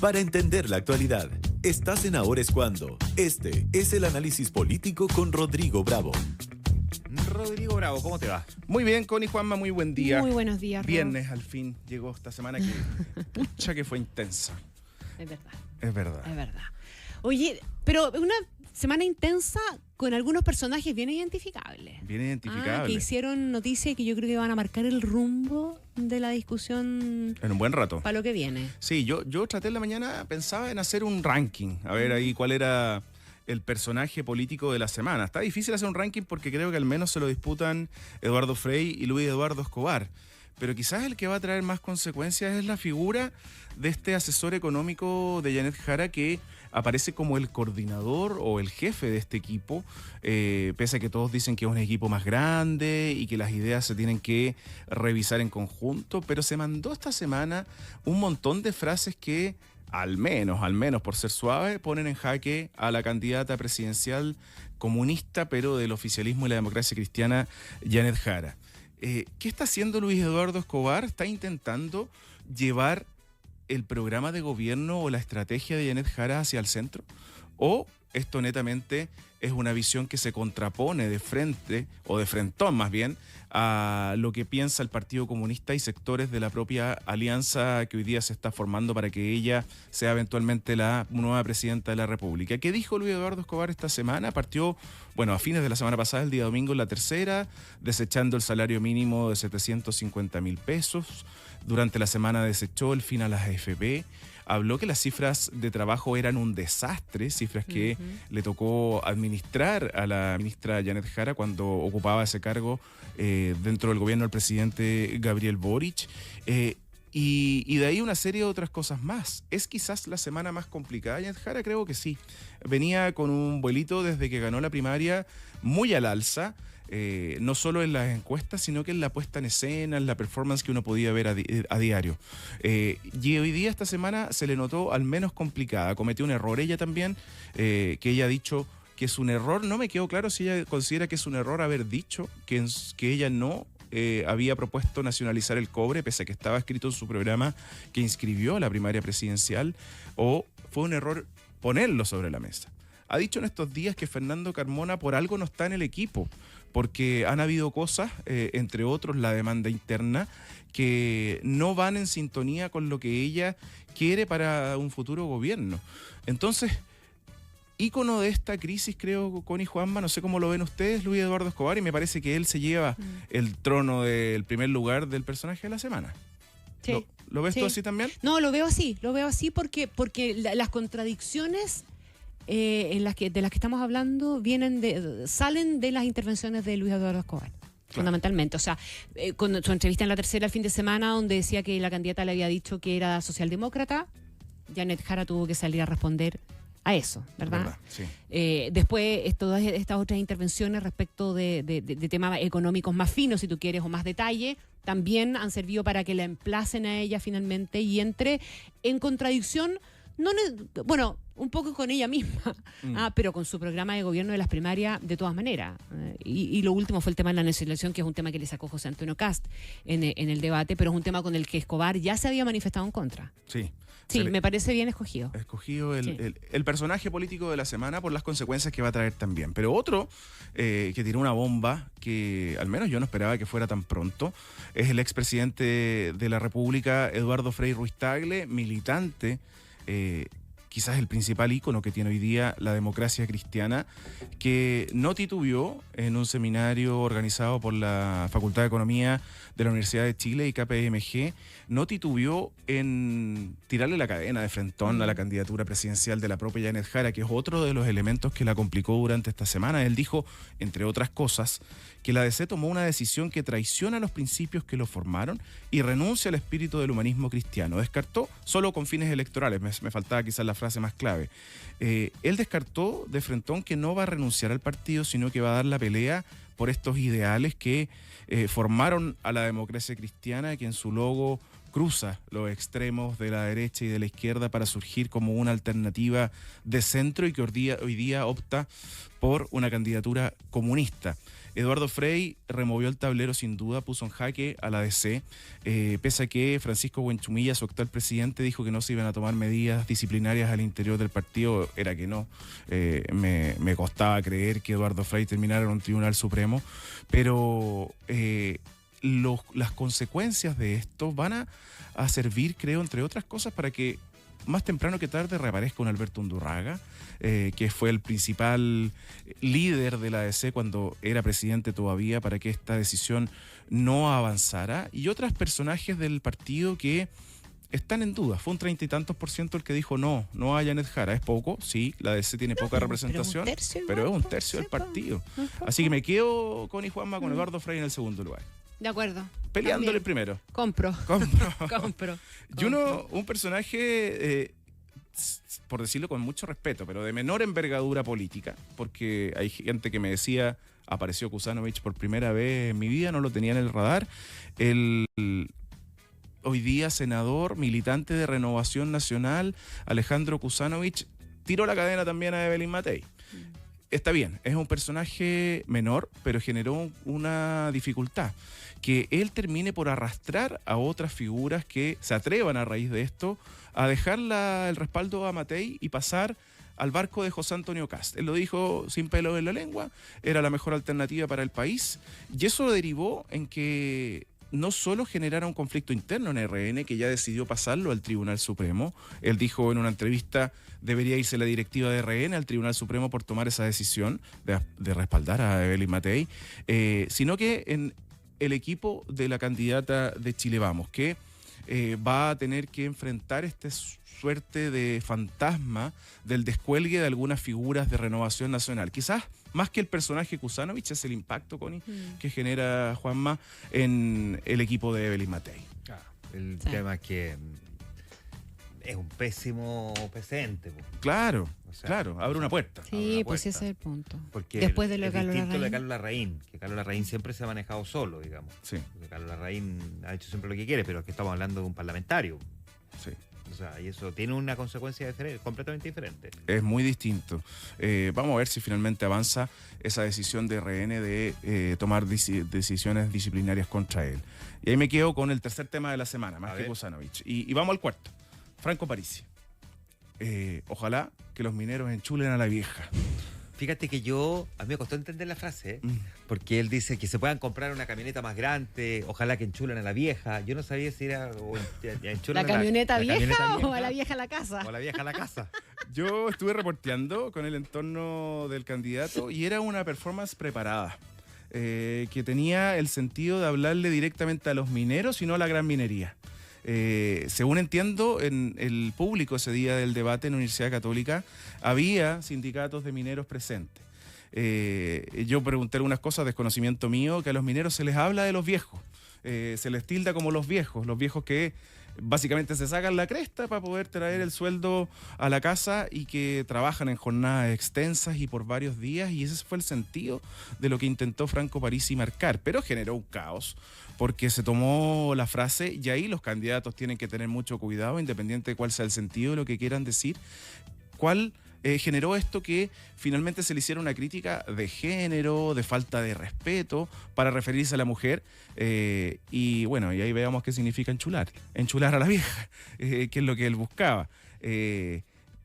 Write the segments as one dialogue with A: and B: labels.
A: para entender la actualidad. Estás en Ahora es Cuando. Este es el análisis político con Rodrigo Bravo.
B: Rodrigo Bravo, ¿cómo te va? Muy bien, Connie, Juanma, muy buen día.
C: Muy buenos días, Rob.
B: Viernes, al fin, llegó esta semana que, pucha, que fue intensa.
C: Es verdad.
B: Es verdad.
C: Es verdad. Oye, pero una semana intensa con algunos personajes bien identificables.
B: Bien identificable.
C: Que hicieron noticias que yo creo que van a marcar el rumbo de la discusión
B: En un buen rato.
C: para lo que viene.
B: Sí, yo traté en la mañana, pensaba en hacer un ranking, a ver ahí cuál era el personaje político de la semana. Está difícil hacer un ranking porque creo que al menos se lo disputan Eduardo Frei y Luis Eduardo Escobar. Pero quizás el que va a traer más consecuencias es la figura de este asesor económico de Janet Jara, que aparece como el coordinador o el jefe de este equipo, pese a que todos dicen que es un equipo más grande y que las ideas se tienen que revisar en conjunto, pero se mandó esta semana un montón de frases que al menos por ser suave, ponen en jaque a la candidata presidencial comunista, pero del oficialismo y la democracia cristiana, Janet Jara. ¿Qué está haciendo Luis Eduardo Escobar? Está intentando llevar el programa de gobierno o la estrategia de Janet Jara hacia el centro, o esto netamente es una visión que se contrapone de frente, o de frentón más bien, a lo que piensa el Partido Comunista y sectores de la propia alianza que hoy día se está formando para que ella sea eventualmente la nueva presidenta de la República. ¿Qué dijo Luis Eduardo Escobar esta semana? Partió, a fines de la semana pasada, el día domingo, en la tercera, desechando el salario mínimo de 750.000 pesos. Durante la semana desechó el fin a las AFP. Habló que las cifras de trabajo eran un desastre, cifras que le tocó administrar a la ministra Janet Jara cuando ocupaba ese cargo dentro del gobierno del presidente Gabriel Boric. Y de ahí una serie de otras cosas más. ¿Es quizás la semana más complicada, Janet Jara? Creo que sí. Venía con un vuelito desde que ganó la primaria muy al alza. No solo en las encuestas, sino que en la puesta en escena, en la performance que uno podía ver a diario. Y hoy día, esta semana, se le notó al menos complicada. Cometió un error ella también, que ella ha dicho que es un error. No me quedó claro si ella considera que es un error haber dicho que ella no había propuesto nacionalizar el cobre, pese a que estaba escrito en su programa que inscribió a la primaria presidencial, o fue un error ponerlo sobre la mesa. Ha dicho en estos días que Fernando Carmona por algo no está en el equipo, porque han habido cosas, entre otros la demanda interna, que no van en sintonía con lo que ella quiere para un futuro gobierno. Entonces, ícono de esta crisis, creo, Connie, Juanma, no sé cómo lo ven ustedes, Luis Eduardo Escobar, y me parece que él se lleva el trono del primer lugar del personaje de la semana.
C: Sí.
B: ¿Lo ves tú así también?
C: No, lo veo así porque las contradicciones de las que estamos hablando salen de las intervenciones de Luis Eduardo Escobar. Claro. Fundamentalmente, o sea, con su entrevista en La Tercera el fin de semana, donde decía que la candidata le había dicho que era socialdemócrata, Janet Jara tuvo que salir a responder a eso, ¿verdad?
B: Sí.
C: Después, todas estas otras intervenciones respecto de temas económicos más finos, si tú quieres, o más detalle, también han servido para que la emplacen a ella finalmente y entre en contradicción, un poco con ella misma, pero con su programa de gobierno de las primarias de todas maneras. Y lo último fue el tema de la nacionalización, que es un tema que le sacó José Antonio Kast en el debate, pero es un tema con el que Escobar ya se había manifestado en contra.
B: Sí.
C: Sí, me parece bien escogido.
B: El personaje político de la semana por las consecuencias que va a traer también. Pero otro que tiró una bomba que al menos yo no esperaba que fuera tan pronto es el expresidente de la República, Eduardo Frei Ruiz-Tagle, militante, quizás el principal ícono que tiene hoy día la democracia cristiana, que no titubeó en un seminario organizado por la Facultad de Economía de la Universidad de Chile y KPMG, no titubeó en tirarle la cadena de frentón a la candidatura presidencial de la propia Janet Jara, que es otro de los elementos que la complicó durante esta semana. Él dijo, entre otras cosas, que la DC tomó una decisión que traiciona los principios que lo formaron y renuncia al espíritu del humanismo cristiano. Descartó solo con fines electorales, me faltaba quizás la frase más clave. Él descartó de frentón que no va a renunciar al partido, sino que va a dar la pelea por estos ideales que formaron a la democracia cristiana, que en su logo cruza los extremos de la derecha y de la izquierda para surgir como una alternativa de centro y que hoy día opta por una candidatura comunista. Eduardo Frei removió el tablero sin duda, puso en jaque a la DC, pese a que Francisco Buenchumilla, su actual presidente, dijo que no se iban a tomar medidas disciplinarias al interior del partido, era que no. Me costaba creer que Eduardo Frei terminara en un tribunal supremo, pero las consecuencias de esto van a servir, creo, entre otras cosas, para que más temprano que tarde reaparezca un Alberto Undurraga, que fue el principal líder de la ADC cuando era presidente todavía, para que esta decisión no avanzara, y otros personajes del partido que están en duda. Fue un 30 y tantos % el que dijo no a Janet Jara. Es poco, sí, la ADC tiene poca representación, pero es un tercio del partido. Así que me quedo con Juanma, con Eduardo Frei en el segundo lugar.
C: De acuerdo.
B: Peleándole primero.
C: Compro.
B: Y un personaje, por decirlo con mucho respeto, pero de menor envergadura política, porque hay gente que me decía, apareció Kuzanovich por primera vez en mi vida, no lo tenía en el radar. El hoy día senador, militante de Renovación Nacional, Alejandro Kuzanovich, tiró la cadena también a Evelyn Matei. Está bien, es un personaje menor, pero generó una dificultad, que él termine por arrastrar a otras figuras que se atrevan a raíz de esto a dejar el respaldo a Matei y pasar al barco de José Antonio Kast. Él lo dijo sin pelo en la lengua, era la mejor alternativa para el país, y eso derivó en que no solo generara un conflicto interno en RN, que ya decidió pasarlo al Tribunal Supremo. Él dijo en una entrevista, debería irse la directiva de RN al Tribunal Supremo por tomar esa decisión de respaldar a Evelyn Matei, sino que en el equipo de la candidata de Chile Vamos, que va a tener que enfrentar esta suerte de fantasma del descuelgue de algunas figuras de Renovación Nacional. Quizás más que el personaje Kuzanovich es el impacto, Connie, que genera Juanma en el equipo de Evelyn Matei.
D: El tema es que es un pésimo precedente.
B: Claro,
D: O sea,
B: claro, abre una puerta.
C: Sí, pues ese es el punto.
D: Porque
C: después de lo de Carlos
D: distinto de
C: Larraín.
D: Carlos Larraín, que Carlos Larraín siempre se ha manejado solo, digamos.
B: Sí,
D: Porque Carlos Larraín ha hecho siempre lo que quiere, pero es que estamos hablando de un parlamentario.
B: sí.
D: O sea, y eso tiene una consecuencia completamente diferente.
B: Es muy distinto. Vamos a ver si finalmente avanza esa decisión de RN de tomar decisiones disciplinarias contra él. Y ahí me quedo con el tercer tema de la semana, más que Kuzanovich. Y vamos al cuarto. Franco Parisi. Ojalá que los mineros enchulen a la vieja.
D: Fíjate que a mí me costó entender la frase, porque él dice que se puedan comprar una camioneta más grande, ojalá que enchulen a la vieja. Yo no sabía si era
C: ¿La camioneta vieja o a la vieja a la casa?
D: O a la vieja a la casa.
B: Yo estuve reporteando con el entorno del candidato y era una performance preparada, que tenía el sentido de hablarle directamente a los mineros y no a la gran minería. Según entiendo, en el público ese día del debate en la Universidad Católica había sindicatos de mineros presentes. Yo pregunté algunas cosas, desconocimiento mío, que a los mineros se les habla de los viejos, se les tilda como los viejos que básicamente se sacan la cresta para poder traer el sueldo a la casa y que trabajan en jornadas extensas y por varios días, y ese fue el sentido de lo que intentó Franco Parisi marcar, pero generó un caos porque se tomó la frase, y ahí los candidatos tienen que tener mucho cuidado, independiente de cuál sea el sentido de lo que quieran decir, generó esto que finalmente se le hiciera una crítica de género, de falta de respeto para referirse a la mujer, y bueno, y ahí veamos qué significa enchular a la vieja, que es lo que él buscaba.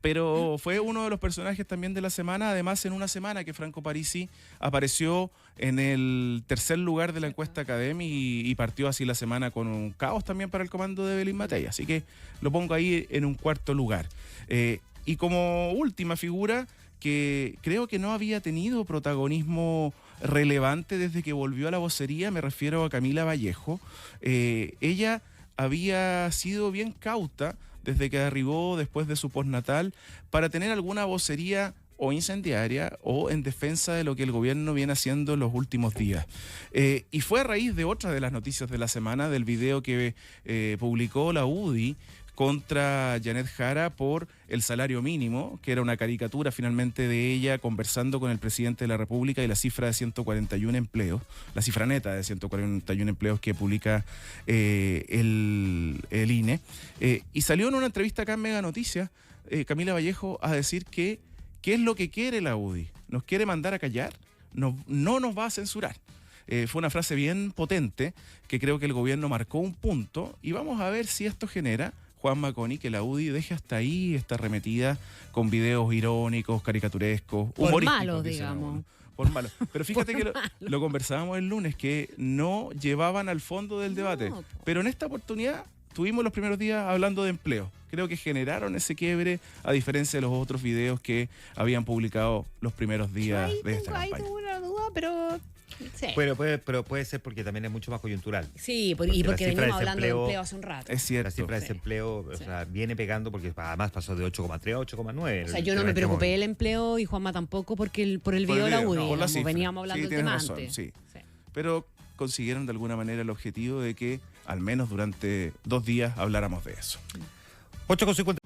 B: Pero fue uno de los personajes también de la semana, además en una semana que Franco Parisi apareció en el tercer lugar de la encuesta Academy y partió así la semana con un caos también para el comando de Evelyn Matei, así que lo pongo ahí en un cuarto lugar. Y como última figura, que creo que no había tenido protagonismo relevante desde que volvió a la vocería, me refiero a Camila Vallejo. Ella había sido bien cauta desde que arribó después de su postnatal para tener alguna vocería o incendiaria o en defensa de lo que el gobierno viene haciendo en los últimos días. Y fue a raíz de otra de las noticias de la semana, del video que publicó la UDI contra Janet Jara por el salario mínimo, que era una caricatura finalmente de ella conversando con el presidente de la República, y la cifra de 141 empleos, la cifra neta de 141 empleos que publica el INE. Y salió en una entrevista acá en Mega Noticias, Camila Vallejo, a decir que ¿qué es lo que quiere la UDI? ¿Nos quiere mandar a callar? no nos va a censurar. Fue una frase bien potente que creo que el gobierno marcó un punto y vamos a ver si esto genera, Juan Maconi, que la UDI deje hasta ahí esta arremetida con videos irónicos, caricaturescos,
C: Por
B: humorísticos.
C: malos,
B: dicen
C: digamos.
B: algunos. Por malo. Pero fíjate que lo conversábamos el lunes, que no llevaban al fondo del debate.
C: No, po.
B: Pero en esta oportunidad tuvimos los primeros días hablando de empleo. Creo que generaron ese quiebre, a diferencia de los otros videos que habían publicado los primeros días de esta
C: Ahí
B: campaña.
C: tengo una duda, pero... Sí,
D: Pero puede ser porque también es mucho más coyuntural.
C: sí y
D: Porque
C: porque
D: la cifra
C: venimos
D: de
C: hablando de
D: desempleo-
C: empleo hace un rato.
B: Es cierto.
D: La cifra de
C: Sí.
D: desempleo o
C: Sí.
D: sea, viene pegando porque además pasó de 8,3 a 8,9.
C: O sea, yo no me preocupé del empleo y Juanma tampoco porque por el
B: Por
C: video
B: el
C: de la
B: video,
C: UDI.
B: no, por la
C: digamos,
B: cifra.
C: veníamos hablando
B: Sí,
C: del tema
B: tienes razón,
C: antes.
B: sí.
C: Sí.
B: Pero consiguieron de alguna manera el objetivo de que al menos durante 2 días habláramos de eso.
D: 8,50.